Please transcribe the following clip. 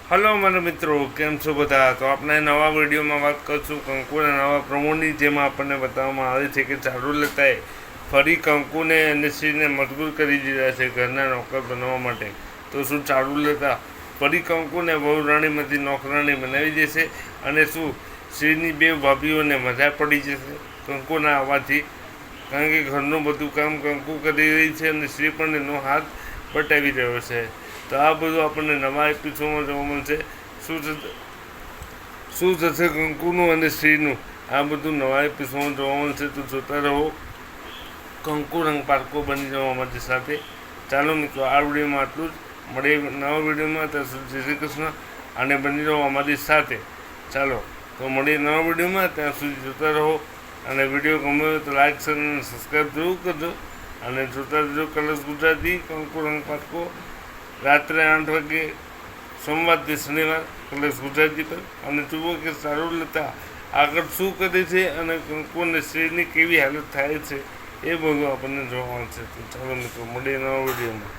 Hello મારા મિત્રો, કેમ છો બધા? તો આપણે નવા વિડીયોમાં વાત કરશું કંકુના નવા પ્રમોની, જેમાં આપણને બતાવવામાં આવે છે કે ચારુલતાએ ફરી કંકુને અને શ્રીને મજબૂર કરી દીધા છે ઘરના નોકર બનવા માટે. તો શું ચારુલતા ફરી કંકુને વહુરાણીમાંથી નોકરાણી બનાવી દેશે? અને શું શ્રીની બે ભાભીઓને મજા પડી જશે કંકુના આવવાથી? કારણ કે ઘરનું બધું કામ કંકુ કરી રહી છે અને શ્રી પણ એનો હાથ બટાવી રહ્યો છે. તો આ બધું આપણને નવા એપિસોડમાં જોવા મળશે. શું થશે કંકુનું અને શ્રીનું, આ બધું નવા એપિસોડમાં જોવા મળશે. તો જોતા રહો કંકુ રંગ પારકો બની જવા માટે સાથે. ચાલો મિત્રો, આ વિડીયોમાં આટલું જ. મળીએ નવા વિડીયોમાં. ત્યાં સુધી જય શ્રી કૃષ્ણ અને બની રહો અમારી સાથે. ચાલો તો મળીએ નવા વિડીયોમાં. ત્યાં સુધી જોતા રહો અને વિડીયો ગમ્યો હોય તો લાઈક શેર અને સબસ્ક્રાઈબ જરૂર કરજો. અને જોતા રહેજો કલર્સ ગુજરાતી કંકુ રંગ પારકો રાત્રે 8 વાગે સોમવારથી શનિવાર કલર્સ ગુજરાતી પર. અને જુઓ કે ચારુલતા આગળ શું કરે છે અને કંકુ અને શ્રીની કેવી હાલત થાય છે, એ બધું આપણને જોવા મળશે. તો ચાલો મિત્રો, મળીએ નવા વિડીયોમાં.